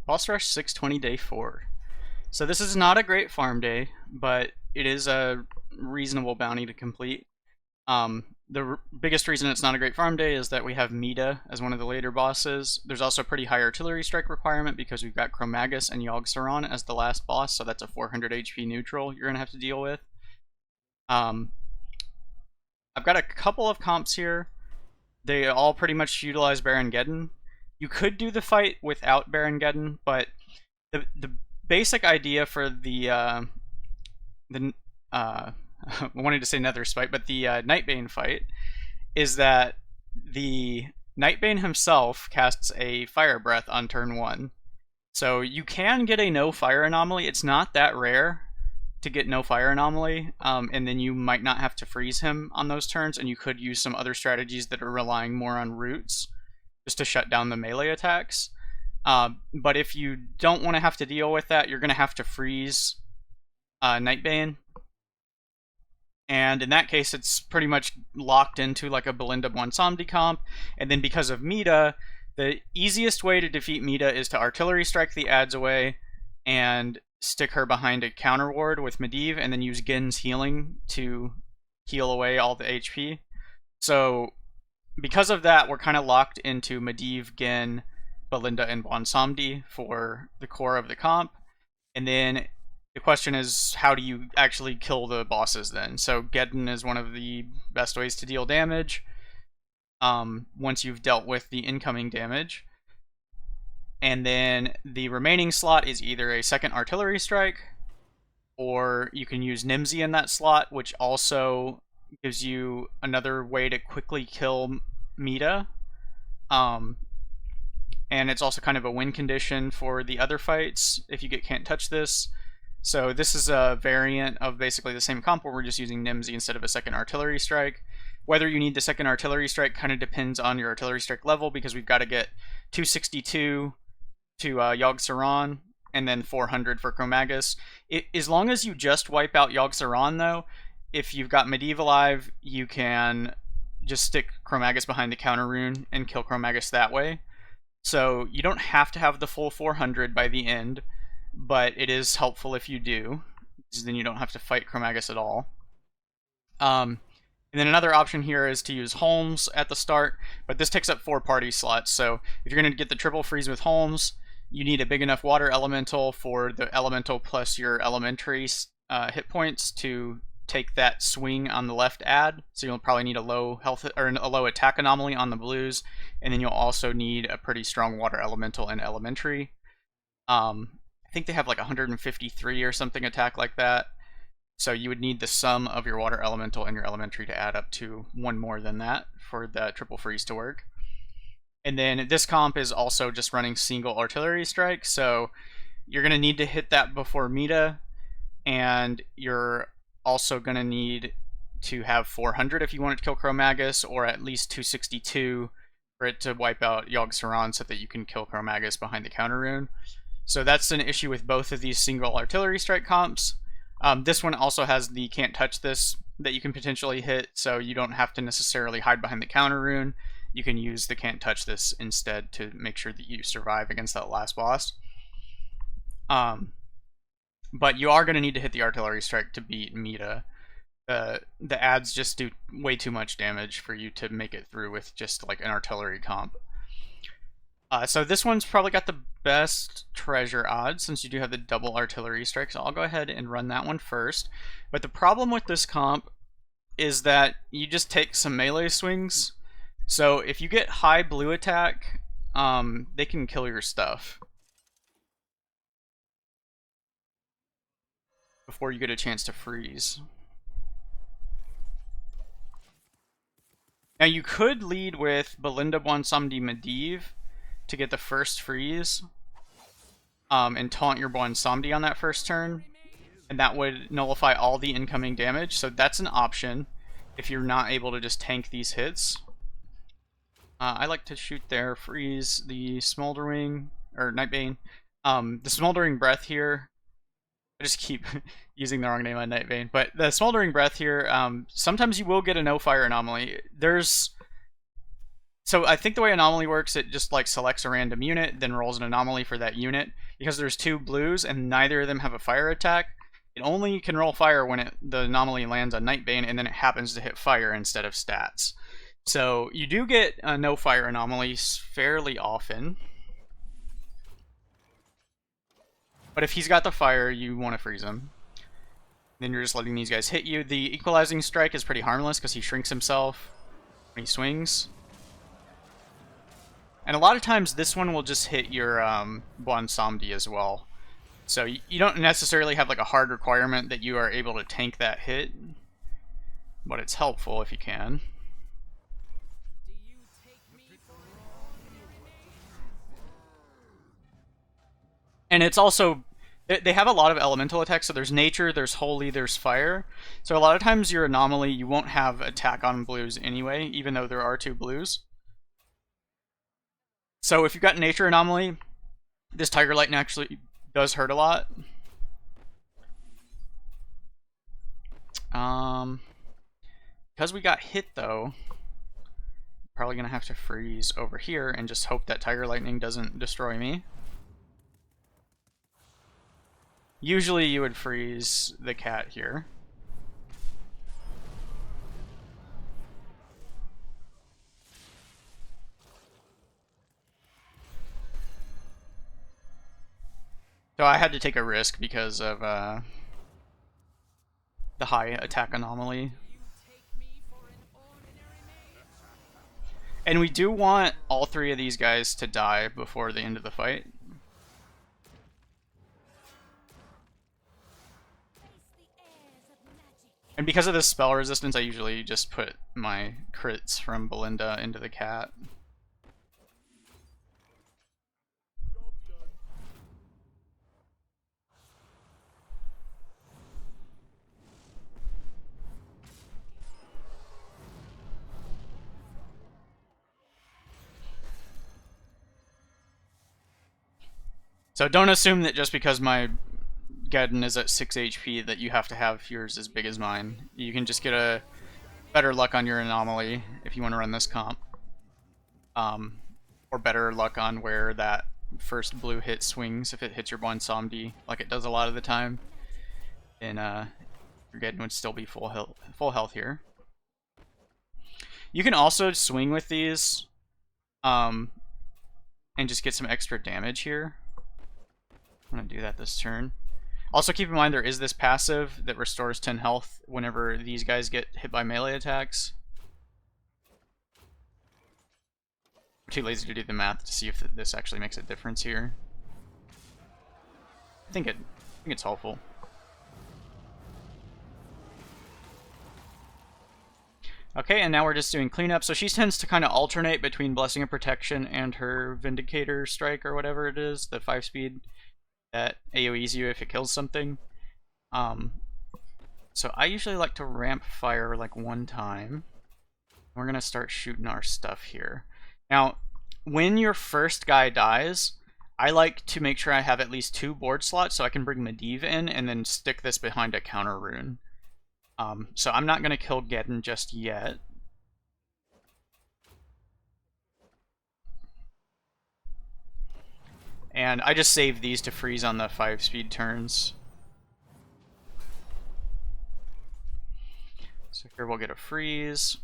Boss Rush 620 day 4. So this is not a great farm day, but it is a reasonable bounty to complete. The biggest reason it's not a great farm day is that we have Medivh as one of the later bosses. There's also a pretty high artillery strike requirement because we've got Chromaggus and Yogg-Saron as the last boss, so that's a 400 HP neutral you're going to have to deal with. I've got a couple of comps here. They all pretty much utilize Baron Geddon. You could do the fight without Baron Geddon, but the basic idea for I wanted to say Nether Spite, but the Nightbane fight is that the Nightbane himself casts a Fire Breath on turn 1. So you can get a no fire anomaly. It's not that rare to get no fire anomaly, and then you might not have to freeze him on those turns, and you could use some other strategies that are relying more on roots just to shut down the melee attacks. But if you don't want to have to deal with that, you're going to have to freeze Nightbane. And in that case, it's pretty much locked into like a Balinda Bwonsamdi comp. And then because of Medivh, the easiest way to defeat Medivh is to artillery strike the adds away and stick her behind a counter ward with Medivh, and then use Genn's healing to heal away all the HP. So because of that, we're kind of locked into Medivh, Genn, Balinda, and Bwonsamdi for the core of the comp. And then the question is, how do you actually kill the bosses then? So Geddon is one of the best ways to deal damage once you've dealt with the incoming damage. And then the remaining slot is either a second artillery strike, or you can use Nemsy in that slot, which also gives you another way to quickly kill Medivh. And it's also kind of a win condition for the other fights if you can't touch this. So this is a variant of basically the same comp where we're just using Nemsy instead of a second artillery strike. Whether you need the second artillery strike kind of depends on your artillery strike level, because we've got to get 262 to Yogg-Saron, and then 400 for Chromaggus. As long as you just wipe out Yogg-Saron, though, if you've got Medivh alive, you can just stick Chromaggus behind the counter rune and kill Chromaggus that way. So you don't have to have the full 400 by the end, but it is helpful if you do, because then you don't have to fight Chromaggus at all. And then another option here is to use Holmes at the start, but this takes up 4 party slots. So if you're going to get the triple freeze with Holmes, you need a big enough water elemental for the elemental plus your elementary hit points to take that swing on the left add. So you'll probably need a low health or a low attack anomaly on the blues, and then you'll also need a pretty strong water elemental and elementary. I think they have like 153 or something attack like that. So you would need the sum of your water elemental and your elementary to add up to one more than that for the triple freeze to work. And then this comp is also just running single artillery strike, so you're going to need to hit that before Medivh, and you're also going to need to have 400 if you want it to kill Chromaggus, or at least 262 for it to wipe out Yogg-Saron so that you can kill Chromaggus behind the counter rune. So that's an issue with both of these single artillery strike comps. This one also has the can't touch this that you can potentially hit, so you don't have to necessarily hide behind the counter rune. You can use the can't touch this instead to make sure that you survive against that last boss. But you are going to need to hit the artillery strike to beat Medivh. The adds just do way too much damage for you to make it through with just like an artillery comp. So this one's probably got the best treasure odds since you do have the double artillery strike, so I'll go ahead and run that one first. But the problem with this comp is that you just take some melee swings. So if you get high blue attack, they can kill your stuff before you get a chance to freeze. Now you could lead with Balinda Bwonsamdi Medivh to get the first freeze, and taunt your Bwonsamdi on that first turn, and that would nullify all the incoming damage. So that's an option if you're not able to just tank these hits. I like to shoot there, freeze the Smoldering, or Nightbane. The Smoldering Breath here, I just keep using the wrong name on Nightbane, but the Smoldering Breath here, sometimes you will get a no fire anomaly. There's So I think the way Anomaly works, it just like selects a random unit, then rolls an Anomaly for that unit. Because there's 2 blues and neither of them have a fire attack, it only can roll fire when the Anomaly lands on Nightbane, and then it happens to hit fire instead of stats. So you do get no fire anomalies fairly often. But if he's got the fire, you want to freeze him. Then you're just letting these guys hit you. The equalizing strike is pretty harmless because he shrinks himself when he swings. And a lot of times this one will just hit your Bwonsamdi as well. So you don't necessarily have like a hard requirement that you are able to tank that hit, but it's helpful if you can. And it's also, they have a lot of elemental attacks, so there's nature, there's holy, there's fire. So a lot of times your anomaly, you won't have attack on blues anyway, even though there are 2 blues. So if you've got nature anomaly, this Tiger Lightning actually does hurt a lot. Because we got hit though, probably gonna have to freeze over here and just hope that Tiger Lightning doesn't destroy me. Usually you would freeze the cat here. So I had to take a risk because of the high attack anomaly. And we do want all 3 of these guys to die before the end of the fight. And because of this spell resistance, I usually just put my crits from Balinda into the cat. So don't assume that just because my Geddon is at 6 HP that you have to have yours as big as mine. You can just get a better luck on your anomaly if you want to run this comp. Or better luck on where that first blue hit swings if it hits your Bwonsamdi, like it does a lot of the time. And your Geddon would still be full health here. You can also swing with these and just get some extra damage here. I'm going to do that this turn. Also keep in mind there is this passive that restores 10 health whenever these guys get hit by melee attacks. I'm too lazy to do the math to see if this actually makes a difference here. I think it's helpful. Okay, and now we're just doing cleanup. So she tends to kind of alternate between Blessing of Protection and her Vindicator Strike or whatever it is, the 5-speed that AoEs you if it kills something. So I usually like to ramp fire like 1 time. We're gonna start shooting our stuff here. Now, when your first guy dies, I like to make sure I have at least 2 board slots so I can bring Medivh in and then stick this behind a counter rune. So I'm not gonna kill Geddon just yet. And I just saved these to freeze on the 5-speed turns. So here we'll get a freeze.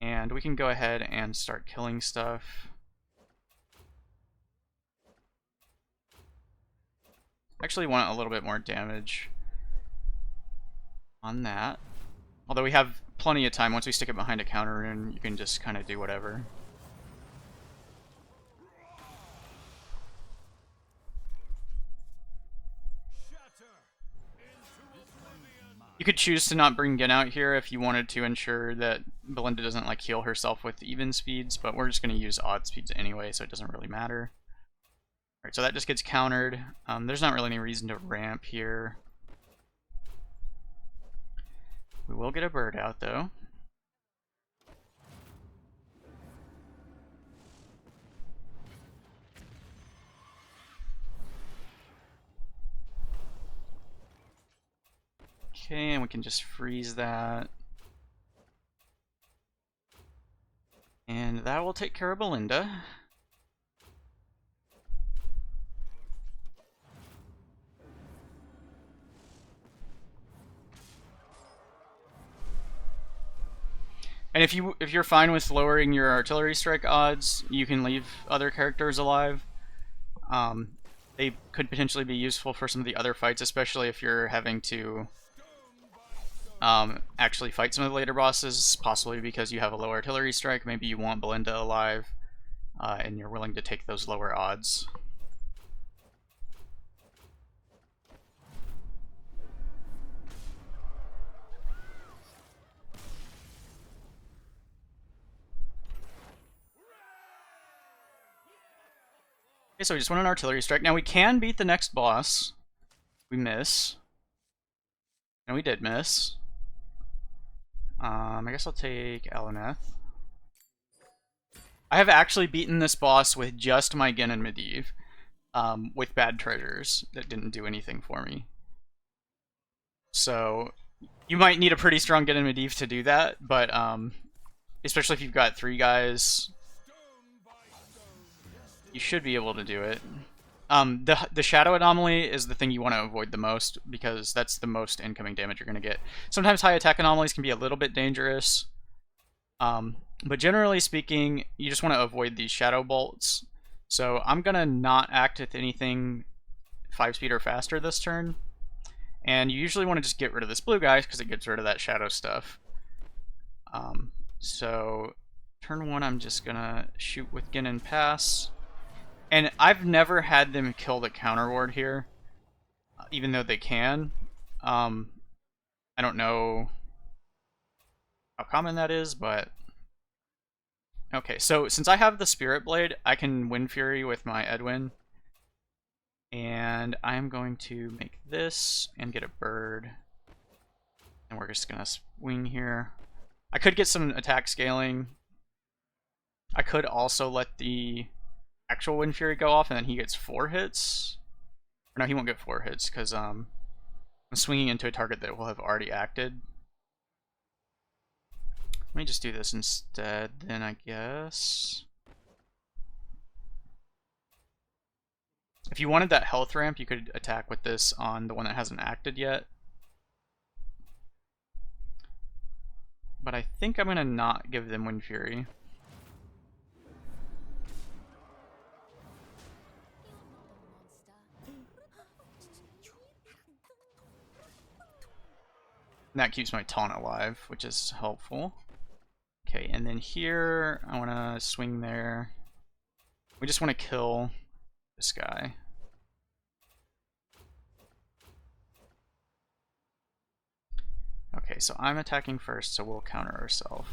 And we can go ahead and start killing stuff. Actually want a little bit more damage on that. Although we have plenty of time. Once we stick it behind a counter rune, you can just kind of do whatever. You could choose to not bring Genn out here if you wanted to ensure that Balinda doesn't like heal herself with even speeds, but we're just going to use odd speeds anyway, so it doesn't really matter. Alright, so that just gets countered. There's not really any reason to ramp here. We will get a bird out though. Okay, and we can just freeze that. that will take care of Balinda. And if you're fine with lowering your artillery strike odds, you can leave other characters alive. They could potentially be useful for some of the other fights, especially if you're having to actually fight some of the later bosses, possibly because you have a low artillery strike. Maybe you want Balinda alive, and you're willing to take those lower odds. Okay, so we just want an artillery strike. Now we can beat the next boss. We miss. And we did miss. I guess I'll take Alaneth. I have actually beaten this boss with just my Genn and Medivh, with bad treasures that didn't do anything for me. So you might need a pretty strong Genn and Medivh to do that, but especially if you've got 3 guys, you should be able to do it. The shadow anomaly is the thing you want to avoid the most, because that's the most incoming damage you're going to get. Sometimes high attack anomalies can be a little bit dangerous, but generally speaking, you just want to avoid these shadow bolts. So I'm going to not act with anything 5 speed or faster this turn, and you usually want to just get rid of this blue guy because it gets rid of that shadow stuff. So turn 1 I'm just going to shoot with Genn and pass. And I've never had them kill the counter ward here, even though they can. I don't know how common that is, but... Okay, so since I have the Spirit Blade, I can Wind Fury with my Edwin. And I'm going to make this and get a bird. And we're just going to swing here. I could get some attack scaling. I could also let the actual Wind Fury go off and then he gets 4 hits. Or no, he won't get 4 hits because I'm swinging into a target that will have already acted. Let me just do this instead then, I guess. If you wanted that health ramp, you could attack with this on the one that hasn't acted yet. But I think I'm going to not give them Wind Fury. And that keeps my taunt alive, which is helpful. Okay, and then here, I want to swing there. We just want to kill this guy. Okay, so I'm attacking first, so we'll counter ourselves.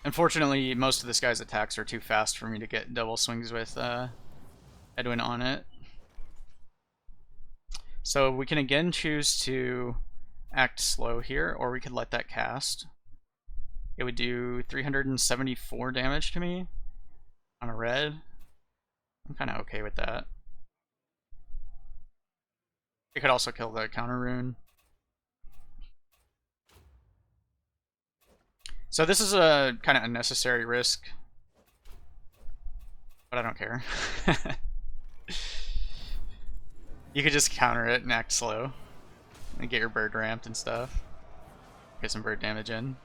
Unfortunately, most of this guy's attacks are too fast for me to get double swings with Edwin on it. So we can again choose to act slow here, or we could let that cast. It would do 374 damage to me on a red. I'm kind of okay with that. It could also kill the counter rune. So this is a kind of unnecessary risk, but I don't care. You could just counter it and act slow and get your bird ramped and stuff. Get some bird damage in.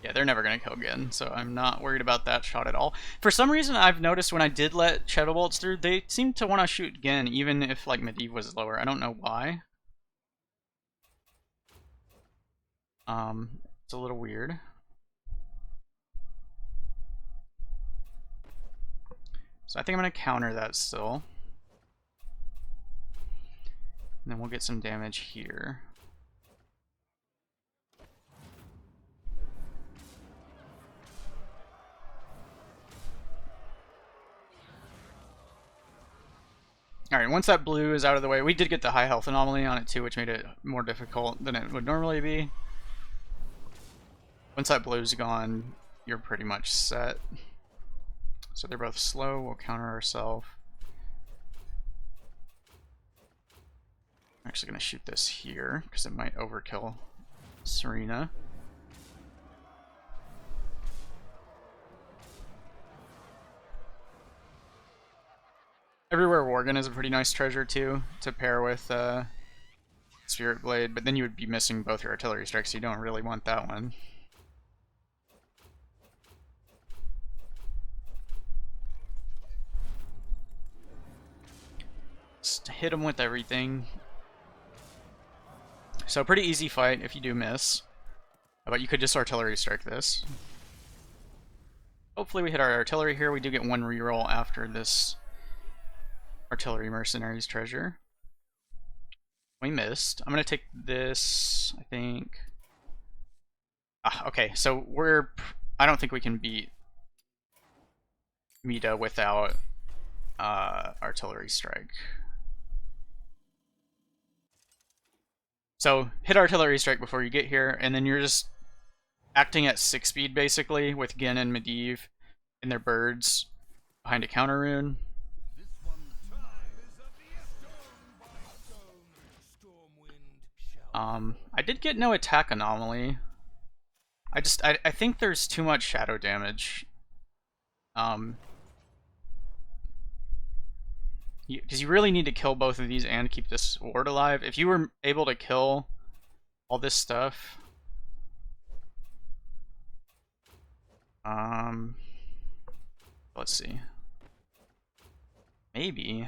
Yeah, they're never going to kill Genn, so I'm not worried about that shot at all. For some reason, I've noticed when I did let Shadow Bolts through, they seem to want to shoot Genn, even if like Medivh was lower. I don't know why. It's a little weird. So I think I'm going to counter that still. And then we'll get some damage here. Alright, once that blue is out of the way, we did get the high health anomaly on it too, which made it more difficult than it would normally be. Once that blue's gone, you're pretty much set. So they're both slow, we'll counter ourselves. I'm actually going to shoot this here, because it might overkill Serena. Everywhere Worgen is a pretty nice treasure too, to pair with Spirit Blade, but then you would be missing both your artillery strikes, so you don't really want that one. Just hit him with everything. So pretty easy fight if you do miss, but you could just artillery strike this. Hopefully we hit our artillery here. We do get one reroll after this Artillery Mercenaries treasure. We missed. I'm gonna take this, I think. Okay, so I don't think we can beat Medivh without Artillery Strike. So hit Artillery Strike before you get here, and then you're just acting at 6 speed basically with Genn and Medivh and their birds behind a counter rune. I did get no attack anomaly. I think there's too much shadow damage. Because you really need to kill both of these and keep this ward alive. If you were able to kill all this stuff, let's see. Maybe.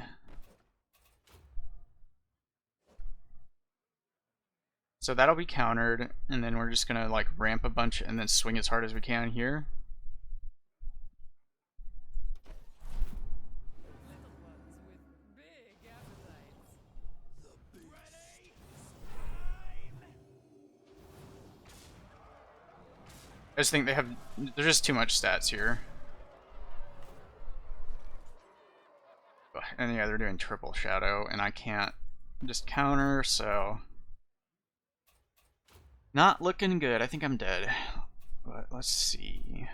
So that'll be countered, and then we're just gonna like ramp a bunch and then swing as hard as we can here. I just think there's just too much stats here. And yeah, they're doing triple shadow, and I can't just counter, so not looking good. I think I'm dead. But let's see.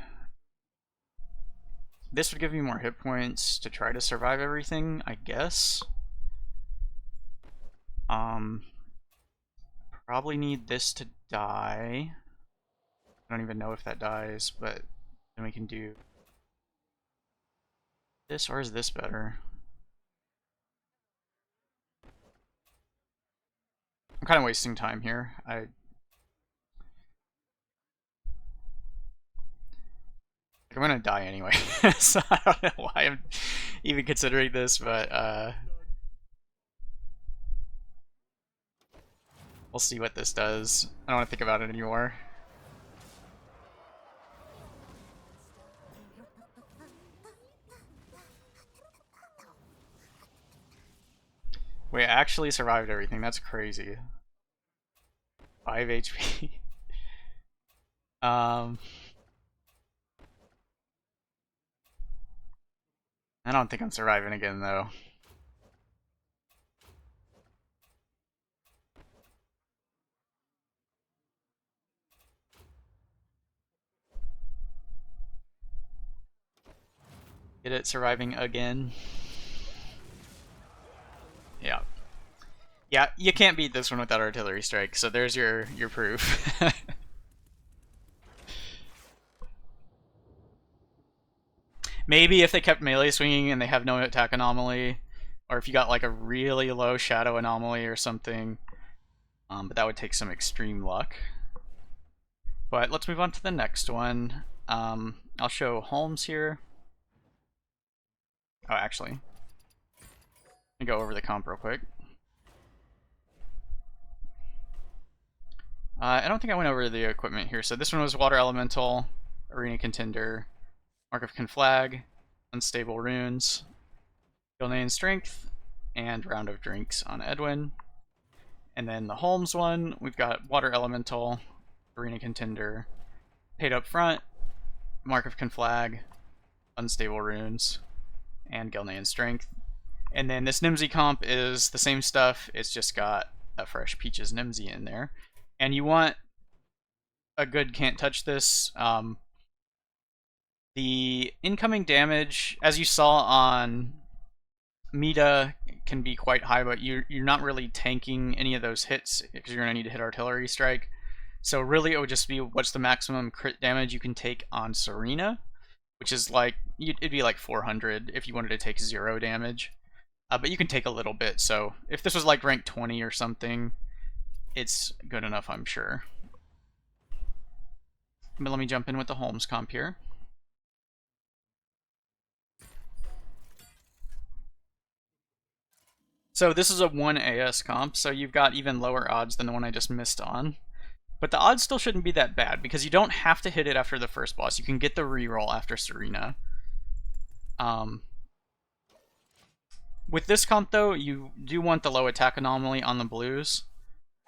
This would give me more hit points to try to survive everything, I guess. Probably need this to die. I don't even know if that dies, but then we can do this, or is this better? I'm kind of wasting time here. I'm gonna die anyway, so I don't know why I'm even considering this, but we'll see what this does. I don't want to think about it anymore. We actually survived everything. That's crazy. 5 HP. I don't think I'm surviving again, though. Get it, surviving again. Yeah. Yeah, you can't beat this one without artillery strike, so there's your proof. Maybe if they kept melee swinging and they have no attack anomaly, or if you got like a really low shadow anomaly or something, but that would take some extreme luck. But let's move on to the next one. I'll show Holmes here. Oh, actually, let me go over the comp real quick. I don't think I went over the equipment here. So this one was Water Elemental, Arena Contender, Mark of Conflag, Unstable Runes, Gilnean Strength, and Round of Drinks on Edwin. And then the Holmes one, we've got Water Elemental, Arena Contender, Paid Up Front, Mark of Conflag, Unstable Runes, and Gilnean Strength. And then this Nemsy comp is the same stuff, it's just got a fresh Peaches Nemsy in there. And you want a good can't touch this. The incoming damage, as you saw on Medivh, can be quite high, but you're not really tanking any of those hits because you're going to need to hit artillery strike. So really it would just be what's the maximum crit damage you can take on Serena, which is like, it'd be like 400 if you wanted to take 0 damage. But you can take a little bit, so if this was like rank 20 or something, it's good enough, I'm sure. But let me jump in with the Holmes comp here. So this is a 1 AS comp, so you've got even lower odds than the one I just missed on. But the odds still shouldn't be that bad, because you don't have to hit it after the first boss. You can get the reroll after Serena. With this comp, though, you do want the low attack anomaly on the blues.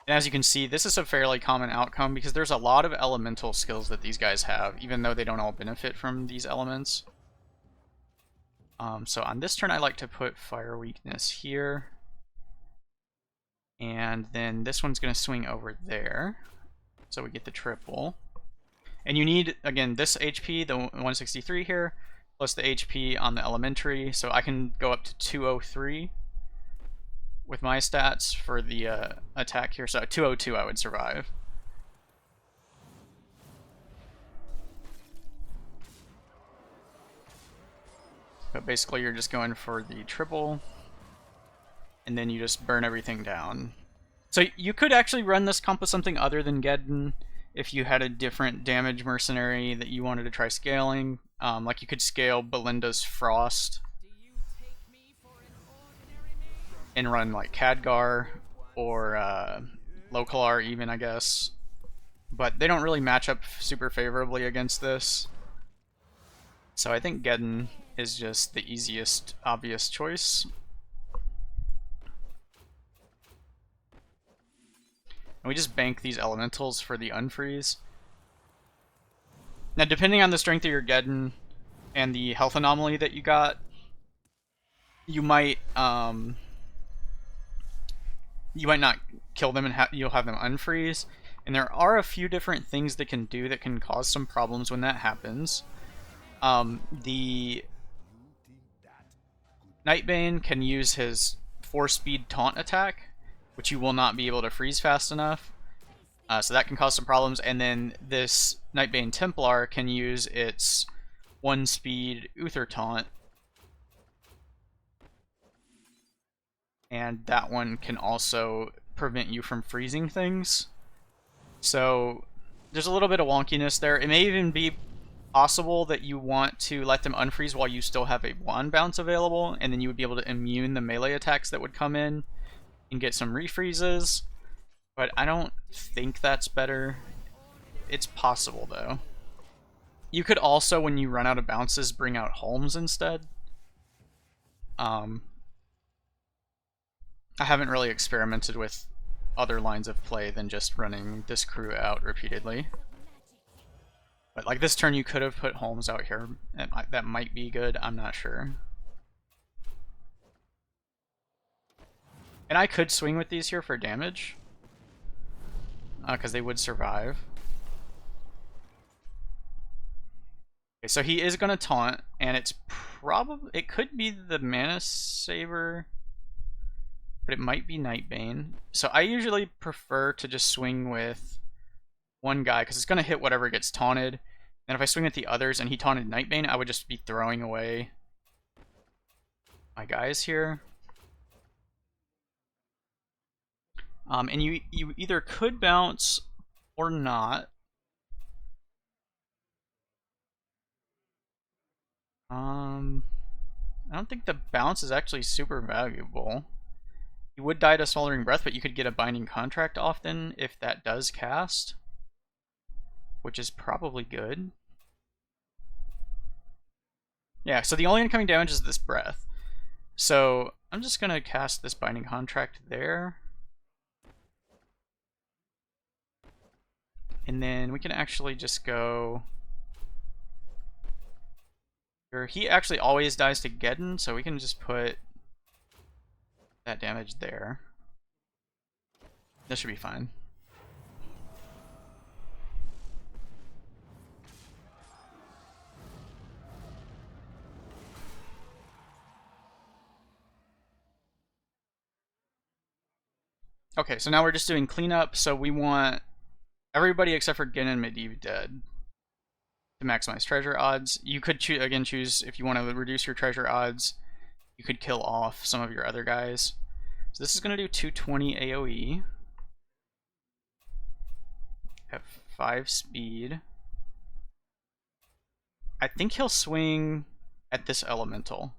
And as you can see, this is a fairly common outcome, because there's a lot of elemental skills that these guys have, even though they don't all benefit from these elements. So on this turn, I like to put Fire Weakness here. And then this one's going to swing over there. So we get the triple. And you need, again, this HP, the 163 here, plus the HP on the elementary. So I can go up to 203 with my stats for the attack here. So at 202 I would survive. But basically you're just going for the triple, and then you just burn everything down. So you could actually run this comp with something other than Geddon if you had a different damage mercenary that you wanted to try scaling. Like you could scale Balinda's Frost and run like Khadgar or Lokalar even, I guess. But they don't really match up super favorably against this. So I think Geddon is just the easiest, obvious choice. And we just bank these elementals for the unfreeze. Now, depending on the strength of your Geddon and the health anomaly that you got, you might not kill them and you'll have them unfreeze. And there are a few different things that can do that can cause some problems when that happens. The Nightbane can use his 4-speed taunt attack, which you will not be able to freeze fast enough. So that can cause some problems. And then this Nightbane Templar can use its 1-speed Uther taunt. And that one can also prevent you from freezing things. So there's a little bit of wonkiness there. It may even be possible that you want to let them unfreeze while you still have a wand bounce available, and then you would be able to immune the melee attacks that would come in and get some refreezes. But I don't think that's better. It's possible, though. You could also, when you run out of bounces, bring out Holmes instead. I haven't really experimented with other lines of play than just running this crew out repeatedly. But like this turn you could have put Holmes out here. That might be good, I'm not sure. And I could swing with these here for damage. Because they would survive. Okay, so he is going to taunt, and it could be the Mana Saver, but it might be Nightbane. So I usually prefer to just swing with one guy, because it's going to hit whatever gets taunted. And if I swing at the others and he taunted Nightbane, I would just be throwing away my guys here. And you either could bounce or not. I don't think the bounce is actually super valuable. You would die to Smoldering Breath, but you could get a Binding Contract often if that does cast, which is probably good. Yeah, so the only incoming damage is this breath. So I'm just going to cast this Binding Contract there. And then we can actually just go... He actually always dies to Geddon, so we can just put that damage there. This should be fine. Okay, so now we're just doing cleanup, so we want everybody except for Genn and Medivh dead to maximize treasure odds. You could again choose if you want to reduce your treasure odds, you could kill off some of your other guys. So this is going to do 220 AoE. Have 5 speed. I think he'll swing at this elemental.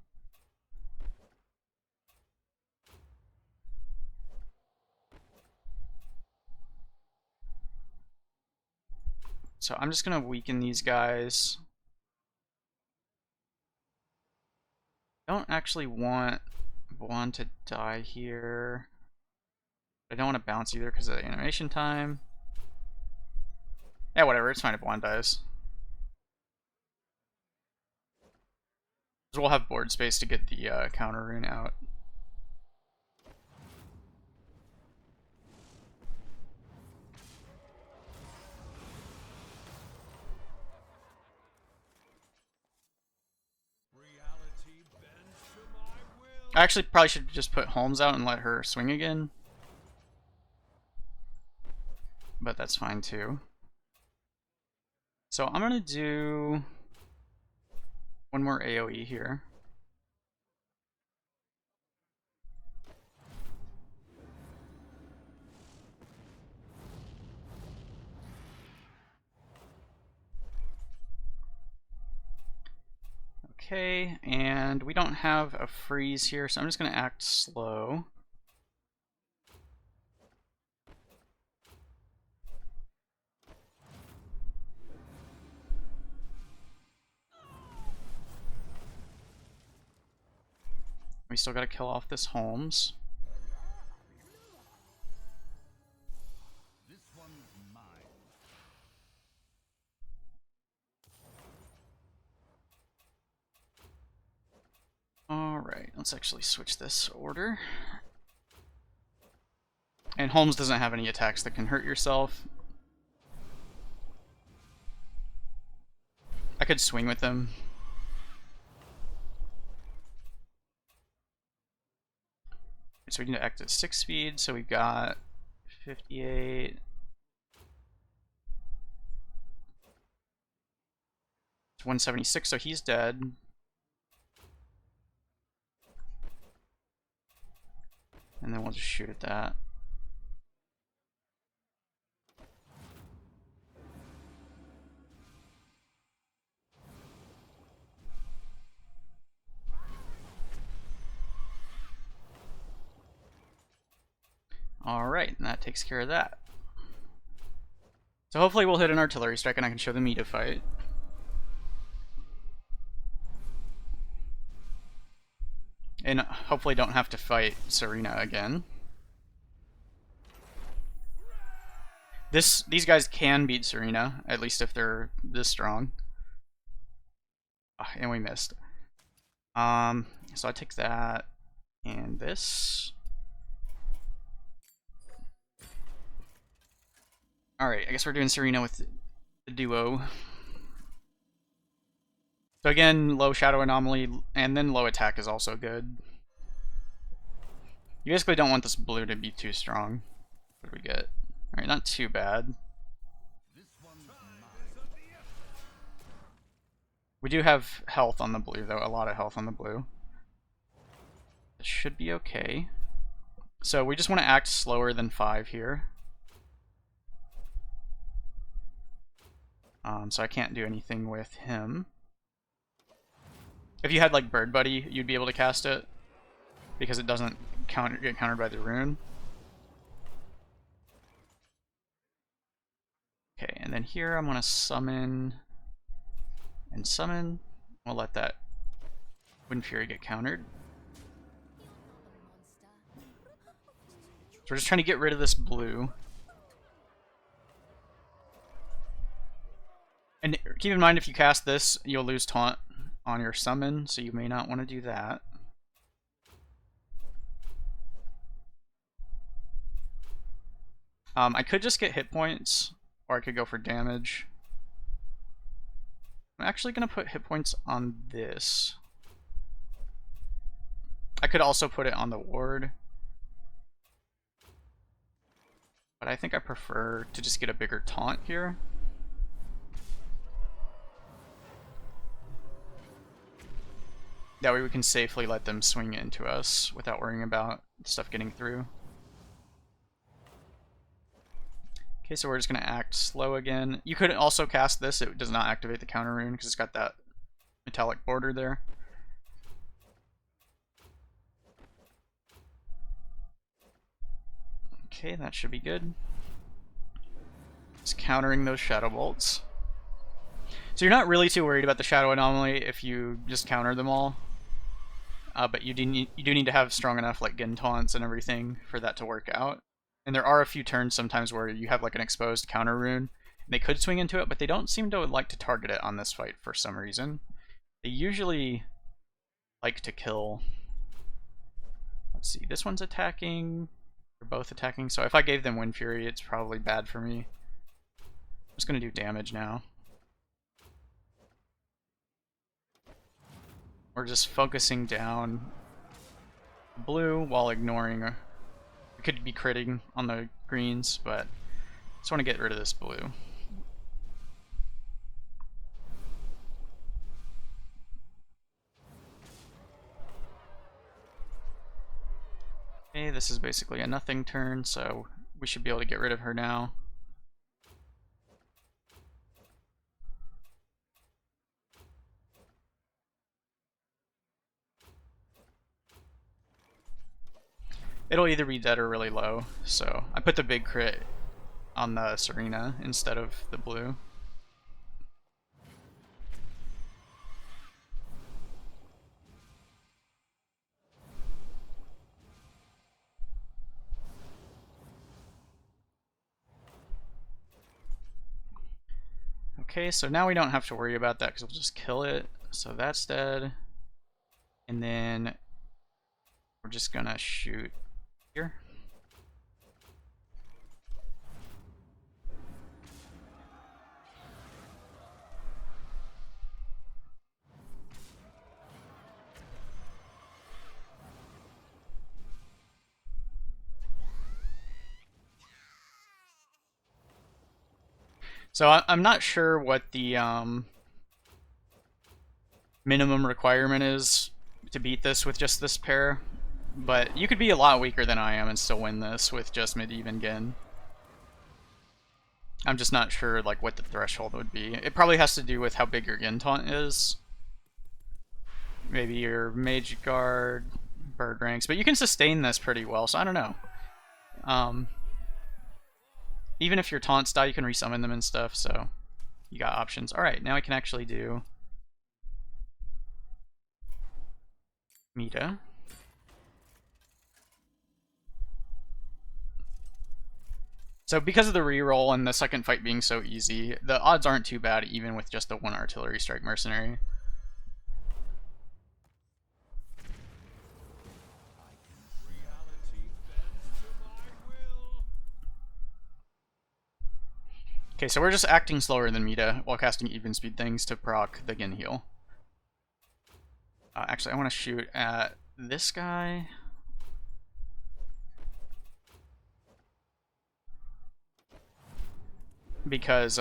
So I'm just going to weaken these guys. I don't actually want Bwon to die here. I don't want to bounce either because of the animation time. Yeah, whatever. It's fine if Bwon dies. We'll have board space to get the counter rune out. I actually probably should just put Holmes out and let her swing again. But that's fine too. So I'm gonna do one more AoE here. Okay, and we don't have a freeze here, so I'm just going to act slow. We still got to kill off this Holmes. Alright, let's actually switch this order. And Holmes doesn't have any attacks that can hurt yourself. I could swing with him. So we need to act at 6 speed, so we've got 58. It's 176, so he's dead. And then we'll just shoot at that. Alright, and that takes care of that. So hopefully we'll hit an artillery strike and I can show the Medivh fight. And hopefully don't have to fight Serena again. These guys can beat Serena, at least if they're this strong. And we missed. So I take that and this. Alright, I guess we're doing Serena with the duo. So again, low shadow anomaly, and then low attack is also good. You basically don't want this blue to be too strong. What do we get? Alright, not too bad. We do have health on the blue, though. A lot of health on the blue. It should be okay. So we just want to act slower than 5 here. So I can't do anything with him. If you had like Bird Buddy, you'd be able to cast it because it doesn't get countered by the rune. Okay, and then here I'm gonna summon and summon. We'll let that Wind Fury get countered. So we're just trying to get rid of this blue. And keep in mind, if you cast this, you'll lose taunt on your summon, so you may not want to do that. I could just get hit points, or I could go for damage. I'm actually going to put hit points on this. I could also put it on the ward. but I think I prefer to just get a bigger taunt here. That way we can safely let them swing into us without worrying about stuff getting through. Okay, so we're just going to act slow again. You could also cast this. It does not activate the counter rune because it's got that metallic border there. Okay, that should be good. It's countering those shadow bolts. So you're not really too worried about the shadow anomaly if you just counter them all. But you do need to have strong enough like Genn taunts and everything for that to work out. And there are a few turns sometimes where you have like an exposed counter rune, and they could swing into it, but they don't seem to like to target it on this fight for some reason. They usually like to kill. Let's see, this one's attacking. They're both attacking, so if I gave them Wind Fury, it's probably bad for me. I'm just gonna do damage now. We're just focusing down blue while ignoring. We could be critting on the greens, but I just want to get rid of this blue. Okay, this is basically a nothing turn, so we should be able to get rid of her now. It'll either be dead or really low, so I put the big crit on the Serena instead of the blue. Okay, so now we don't have to worry about that because we'll just kill it. So that's dead. And then we're just gonna shoot here. So I'm not sure what the minimum requirement is to beat this with just this pair, but you could be a lot weaker than I am and still win this with just Medivh and Genn. I'm just not sure like what the threshold would be. It probably has to do with how big your Genn taunt is. Maybe your Mage Guard, Bird ranks, but you can sustain this pretty well, so I don't know. Even if your taunts die, you can resummon them and stuff, so you got options. Alright, now I can actually do Medivh. So because of the reroll and the second fight being so easy, the odds aren't too bad even with just the one artillery strike mercenary. Okay, so we're just acting slower than Medivh while casting even speed things to proc the Genn heal. Actually, I want to shoot at this guy. Because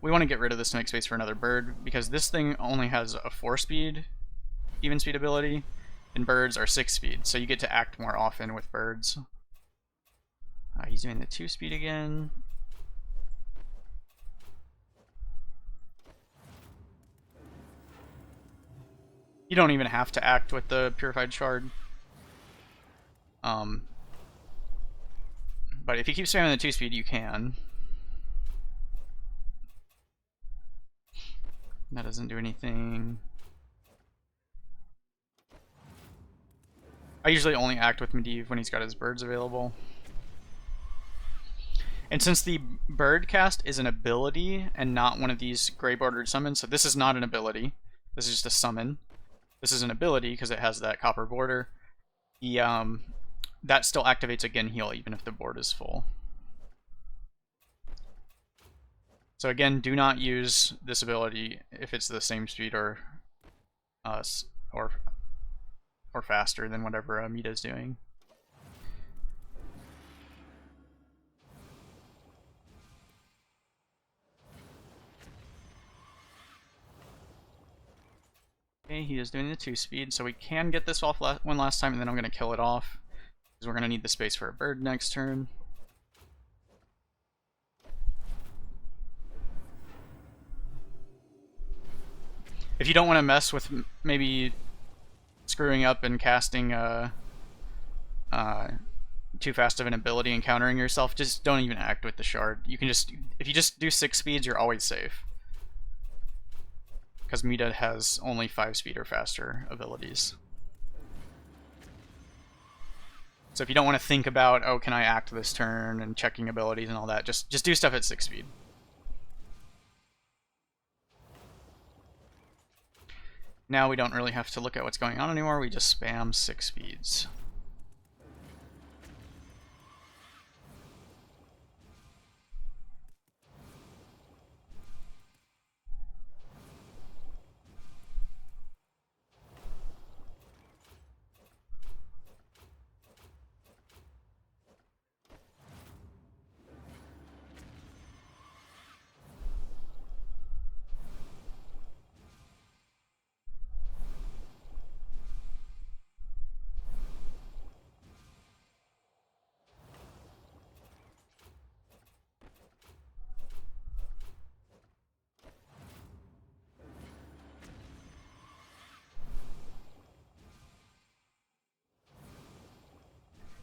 we want to get rid of this to make space for another bird, because this thing only has a 4-speed even speed ability, and birds are 6-speed, so you get to act more often with birds. He's doing the 2-speed again. You don't even have to act with the Purified Shard. But if you keep spamming the 2-speed, you can. That doesn't do anything. I usually only act with Medivh when he's got his birds available. And since the bird cast is an ability and not one of these gray bordered summons, so this is not an ability, this is just a summon. This is an ability because it has that copper border. That still activates a Genn heal even if the board is full. So again, do not use this ability if it's the same speed or faster than whatever Medivh is doing. Okay, he is doing the 2-speed, so we can get this off one last time, and then I'm going to kill it off, because we're going to need the space for a bird next turn. If you don't want to mess with maybe screwing up and casting too fast of an ability and countering yourself, just don't even act with the shard. You can just, if you just do 6 speeds, you're always safe. Because Medivh has only 5 speed or faster abilities. So if you don't want to think about, oh, can I act this turn, and checking abilities and all that, just do stuff at 6 speed. Now we don't really have to look at what's going on anymore, we just spam 6 speeds.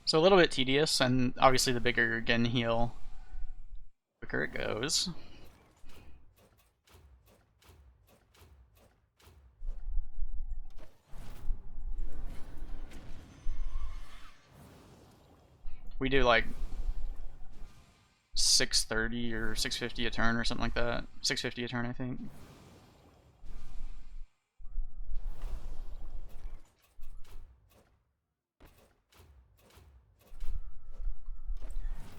So a little bit tedious, and obviously the bigger your Genn heal, the quicker it goes. We do like 630 or 650 a turn or something like that. 650 a turn, I think.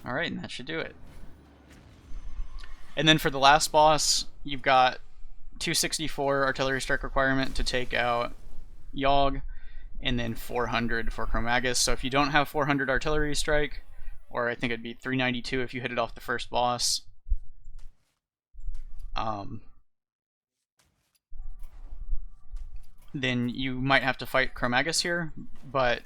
Alright, and that should do it. And then for the last boss, you've got 264 artillery strike requirement to take out Yogg, and then 400 for Chromaggus. So if you don't have 400 artillery strike, or I think it'd be 392 if you hit it off the first boss, then you might have to fight Chromaggus here. But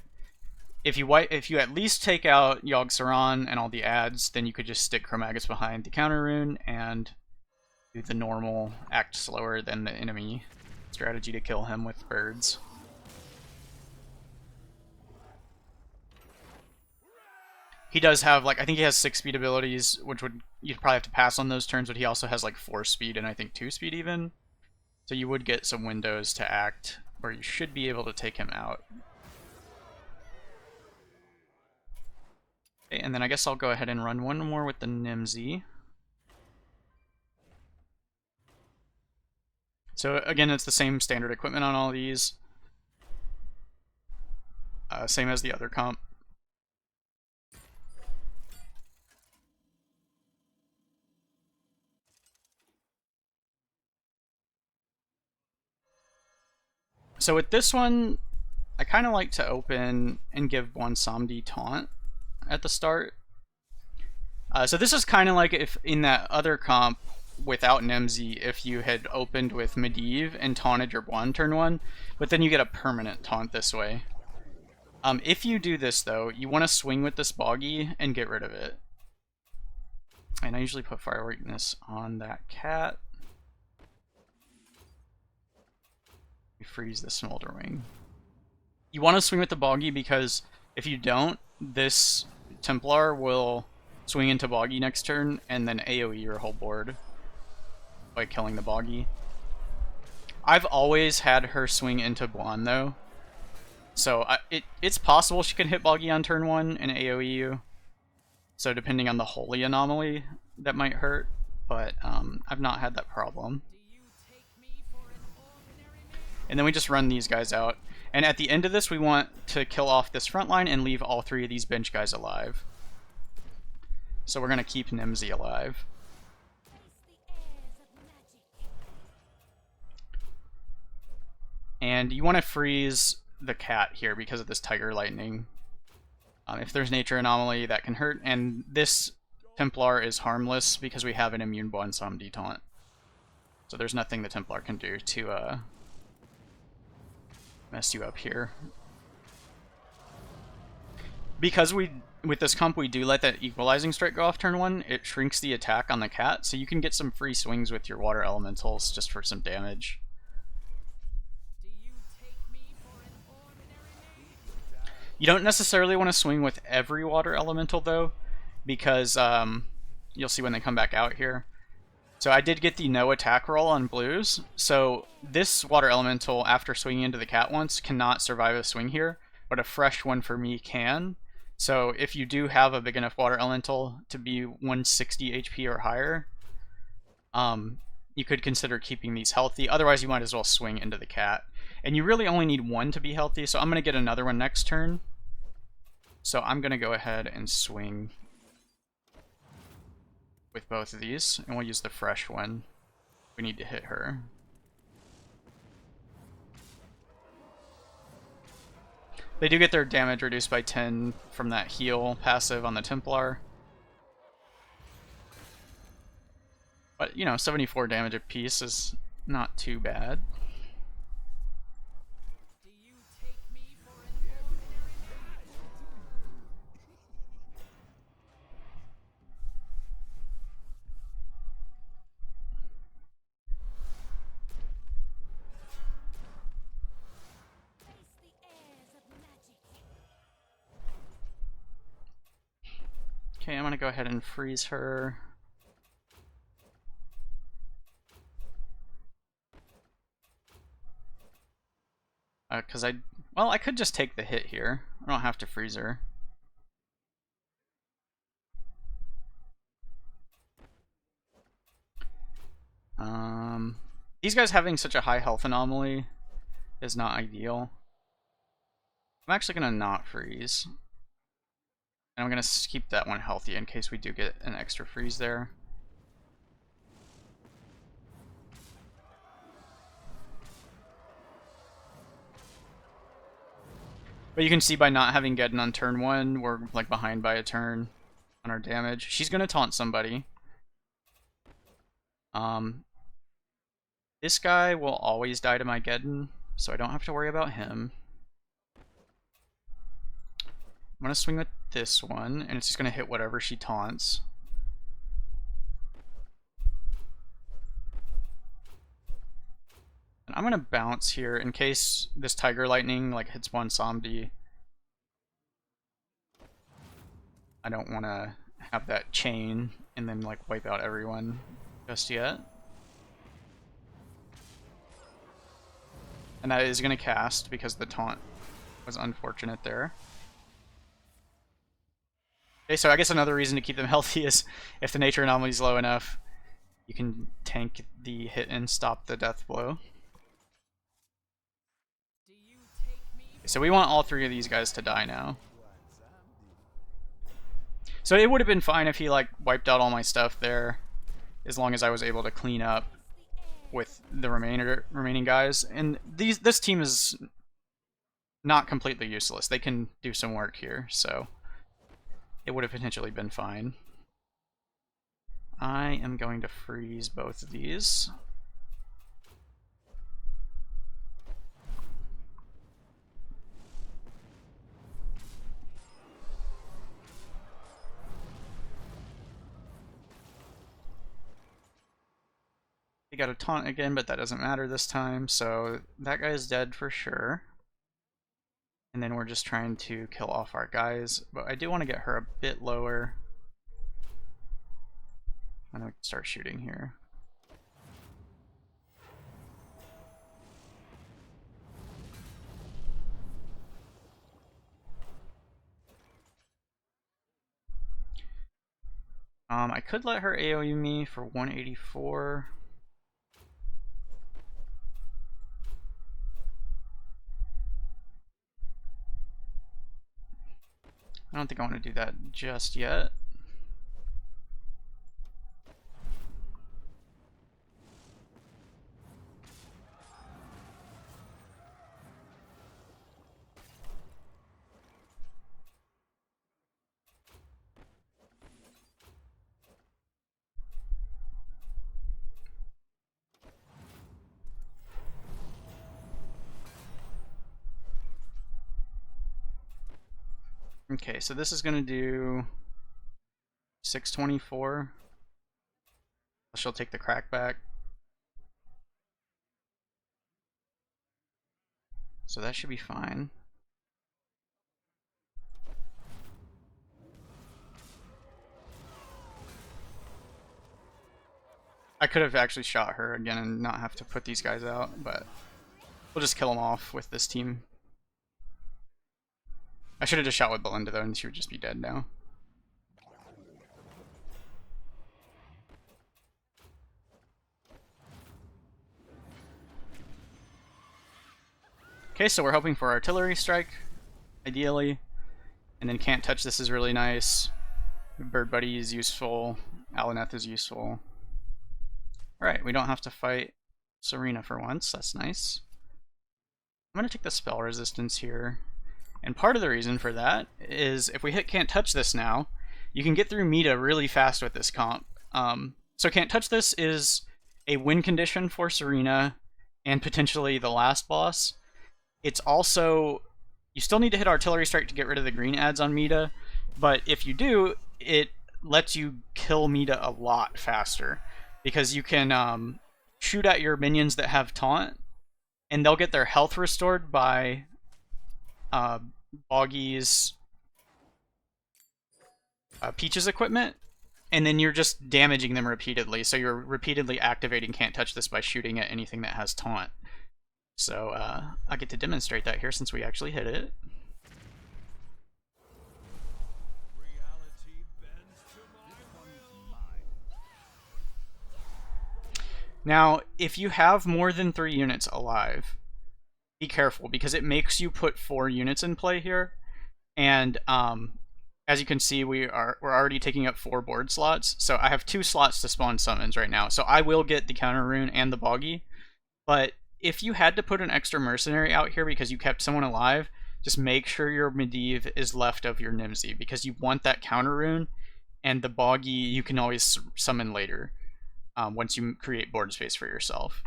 if you at least take out Yogg-Saron and all the adds, then you could just stick Chromaggus behind the counter rune and do the normal act slower than the enemy strategy to kill him with birds. He does have, like, I think he has 6 speed abilities, which would, you'd probably have to pass on those turns, but he also has like 4 speed and I think 2 speed even. So you would get some windows to act where you should be able to take him out. Okay, and then I guess I'll go ahead and run one more with the Nemsy. So again, it's the same standard equipment on all these. Same as the other comp. So with this one, I kind of like to open and give Bwonsamdi taunt at the start. So this is kind of like if in that other comp without Nemsy, if you had opened with Medivh and taunted your Bwon turn 1, but then you get a permanent taunt this way. If you do this though, you want to swing with this Boggy and get rid of it. And I usually put Fire Weakness on that cat. Freeze the Smolderwing. You want to swing with the Boggy because if you don't, this Templar will swing into Boggy next turn and then AoE your whole board by killing the Boggy. I've always had her swing into Bwon though, so it's possible she can hit Boggy on turn 1 and AoE you. So depending on the Holy Anomaly, that might hurt, but I've not had that problem. And then we just run these guys out. And at the end of this, we want to kill off this front line and leave all 3 of these bench guys alive. So we're going to keep Nemsy alive. And you want to freeze the cat here because of this Tiger Lightning. If there's Nature Anomaly, that can hurt. And this Templar is harmless because we have an immune Bwonsamdi taunt. So there's nothing the Templar can do to mess you up here. Because with this comp we do let that equalizing strike go off turn 1, it shrinks the attack on the cat, so you can get some free swings with your water elementals just for some damage. You don't necessarily want to swing with every water elemental though, because you'll see when they come back out here. So I did get the no attack roll on blues, so this water elemental, after swinging into the cat once, cannot survive a swing here, but a fresh one for me can. So if you do have a big enough water elemental to be 160 HP or higher, you could consider keeping these healthy. Otherwise, you might as well swing into the cat. And you really only need one to be healthy, so I'm going to get another one next turn. So I'm going to go ahead and swing with both of these, and we'll use the fresh one. We need to hit her. They do get their damage reduced by 10 from that heal passive on the Templar. But, you know, 74 damage apiece is not too bad. Okay, I'm gonna go ahead and freeze her. Because I could just take the hit here. I don't have to freeze her. These guys having such a high health anomaly is not ideal. I'm actually gonna not freeze. And I'm gonna keep that one healthy in case we do get an extra freeze there. But you can see by not having Geddon on turn 1, we're like behind by a turn on our damage. She's gonna taunt somebody. This guy will always die to my Geddon, so I don't have to worry about him. I'm gonna swing with this one, and it's just gonna hit whatever she taunts. And I'm gonna bounce here in case this Tiger Lightning like hits Bwonsamdi. I don't want to have that chain and then like wipe out everyone just yet. And that is gonna cast because the taunt was unfortunate there. Okay, so I guess another reason to keep them healthy is if the nature anomaly is low enough, you can tank the hit and stop the death blow. So we want all 3 of these guys to die now. So it would have been fine if he like wiped out all my stuff there, as long as I was able to clean up with the remaining guys. And this team is not completely useless. They can do some work here, so it would have potentially been fine. I am going to freeze both of these. He got a taunt again, but that doesn't matter this time, so that guy's dead for sure. And then we're just trying to kill off our guys, but I do want to get her a bit lower. And then we can start shooting here. I could let her AoE me for 184. I don't think I want to do that just yet. Okay, so this is going to do 624. She'll take the crack back. So that should be fine. I could have actually shot her again and not have to put these guys out, but we'll just kill them off with this team. I should have just shot with Balinda though, and she would just be dead now. Okay, so we're hoping for artillery strike, ideally, and then can't touch this is really nice. Bird Buddy is useful. Alaneth is useful. Alright, we don't have to fight Serena for once, that's nice. I'm going to take the spell resistance here. And part of the reason for that is if we hit Can't Touch This now, you can get through Medivh really fast with this comp. So Can't Touch This is a win condition for Serena and potentially the last boss. It's also, you still need to hit Artillery Strike to get rid of the green ads on Medivh, but if you do, it lets you kill Medivh a lot faster. Because you can shoot at your minions that have taunt, and they'll get their health restored by Boggy's Peach's equipment, and then you're just damaging them repeatedly. So you're repeatedly activating Can't Touch This by shooting at anything that has taunt. So I get to demonstrate that here since we actually hit it. Now, if you have more than 3 units alive, be careful, because it makes you put 4 units in play here. And as you can see, we're already taking up 4 board slots. So I have 2 slots to spawn summons right now. So I will get the counter rune and the Boggy. But if you had to put an extra mercenary out here because you kept someone alive, just make sure your Medivh is left of your Nemsy, because you want that counter rune, and the Boggy you can always summon later. Once you create board space for yourself.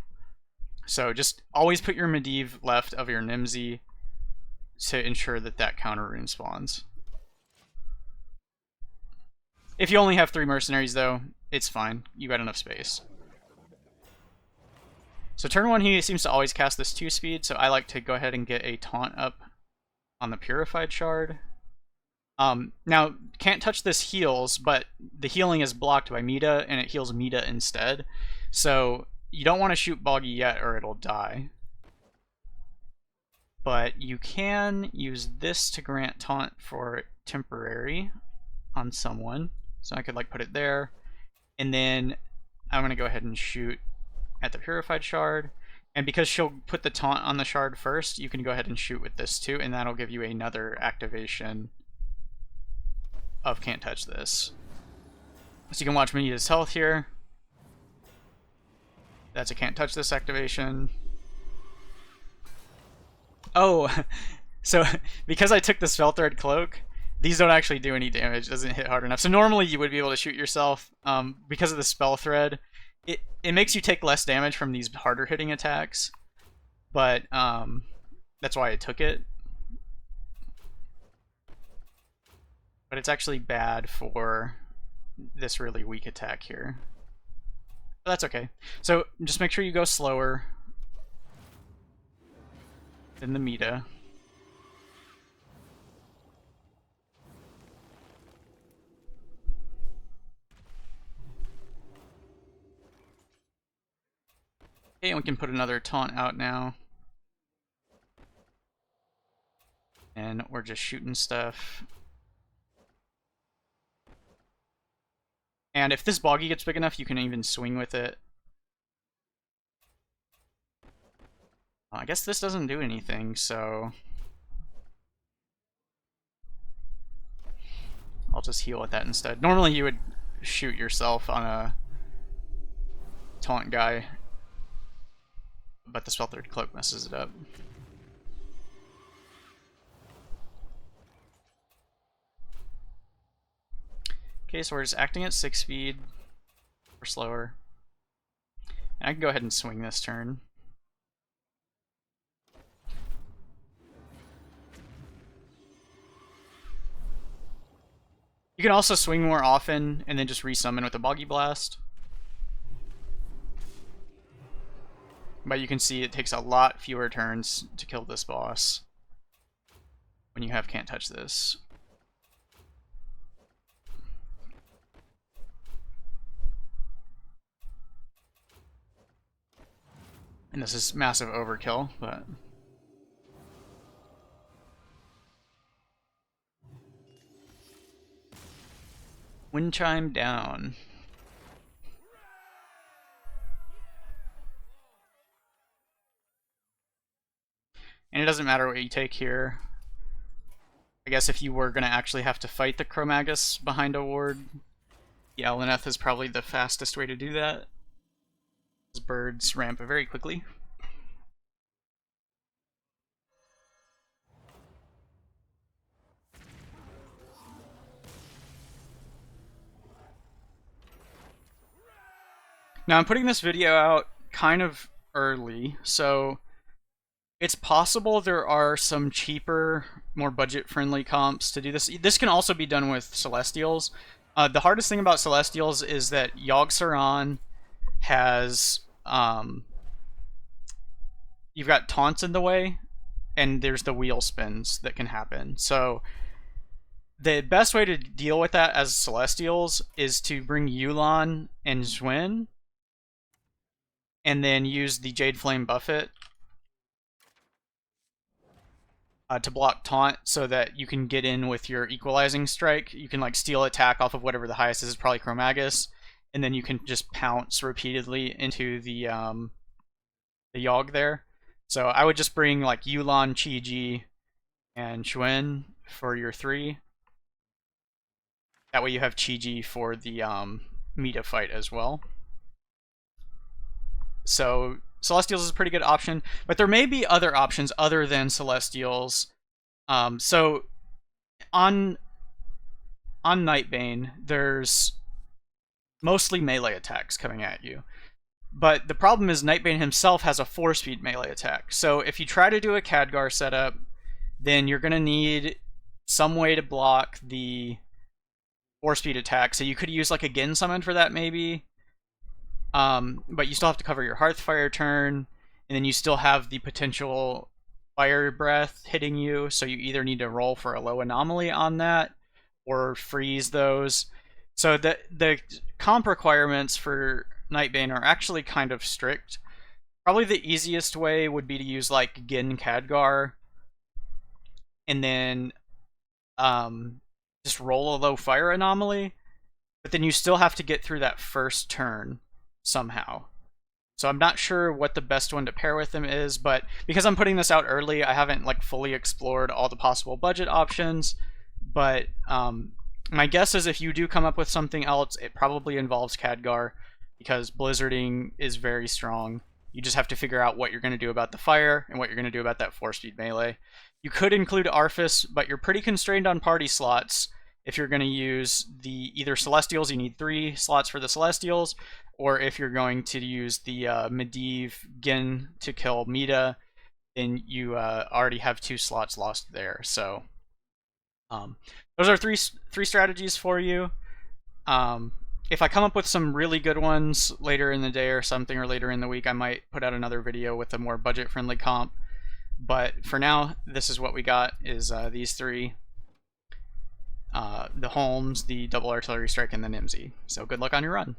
So just always put your Medivh left of your Nemsy to ensure that that counter rune spawns. If you only have 3 mercenaries though, it's fine. You got enough space. So turn 1 he seems to always cast this 2 speed, so I like to go ahead and get a taunt up on the Purified Shard. Now, Can't Touch This heals, but the healing is blocked by Medivh, and it heals Medivh instead. So you don't want to shoot Boggy yet, or it'll die. But you can use this to grant taunt for temporary on someone. So I could like put it there, and then I'm gonna go ahead and shoot at the Purified Shard. And because she'll put the taunt on the shard first, you can go ahead and shoot with this too, and that'll give you another activation of Can't Touch This. So you can watch Medivh's health here. That's a Can't Touch This activation. Oh, so because I took the Spell Thread Cloak, these don't actually do any damage. It doesn't hit hard enough. So normally you would be able to shoot yourself. Because of the Spell Thread, it makes you take less damage from these harder hitting attacks. But that's why I took it. But it's actually bad for this really weak attack here. But that's okay. So just make sure you go slower than the Medivh. Okay, and we can put another taunt out now. And we're just shooting stuff. And if this Boggy gets big enough, you can even swing with it. I guess this doesn't do anything, so I'll just heal with that instead. Normally you would shoot yourself on a taunt guy, but the Spell Thread Cloak messes it up. Okay, so we're just acting at 6 speed, or slower. And I can go ahead and swing this turn. can also swing more often and then just resummon with a Boggy Blast. But you can see it takes a lot fewer turns to kill this boss when you have Can't Touch This. And this is massive overkill, but... Wind Chime down. And it doesn't matter what you take here. I guess if you were going to actually have to fight the Chromaggus behind a ward, yeah, Lineth is probably the fastest way to do that. These birds ramp very quickly. Now I'm putting this video out kind of early, so it's possible there are some cheaper, more budget-friendly comps to do this. This can also be done with Celestials. The hardest thing about Celestials is that Yogg-Saron has... you've got taunts in the way, and there's the wheel spins that can happen. So the best way to deal with that as Celestials is to bring Yu'lon and Zwin, and then use the Jade Flame Buffet to block taunt so that you can get in with your equalizing strike. You can like steal attack off of whatever the highest is, probably Chromaggus, and then you can just pounce repeatedly into the Yogg there. So I would just bring like Yu'lon, Chi-Ji, and Xuan for your 3. That way you have Chi-Ji for the Medivh fight as well. So Celestials is a pretty good option, but there may be other options other than Celestials. So on Nightbane, there's mostly melee attacks coming at you. But the problem is Nightbane himself has a 4-speed melee attack. So if you try to do a Khadgar setup, then you're going to need some way to block the 4-speed attack. So you could use like a Genn summon for that maybe. But you still have to cover your Hearthfire turn, and then you still have the potential Fire Breath hitting you, so you either need to roll for a low anomaly on that, or freeze those. So the comp requirements for Nightbane are actually kind of strict. Probably the easiest way would be to use like Genn Khadgar, and then just roll a low Fire anomaly, but then you still have to get through that first turn somehow. So I'm not sure what the best one to pair with them is, but because I'm putting this out early, I haven't like fully explored all the possible budget options. But my guess is if you do come up with something else, it probably involves Khadgar, because blizzarding is very strong. You just have to figure out what you're going to do about the fire and what you're going to do about that 4-speed melee. You could include Arthas, but you're pretty constrained on party slots. If you're going to use the either Celestials, you need 3 slots for the Celestials, or if you're going to use the Medivh Genn to kill Medivh, then you already have 2 slots lost there. So those are three strategies for you. If I come up with some really good ones later in the day or something, or later in the week, I might put out another video with a more budget-friendly comp. But for now, this is what we got, is these 3. The Holmes, the Double Artillery Strike, and the Nemsy. So good luck on your run.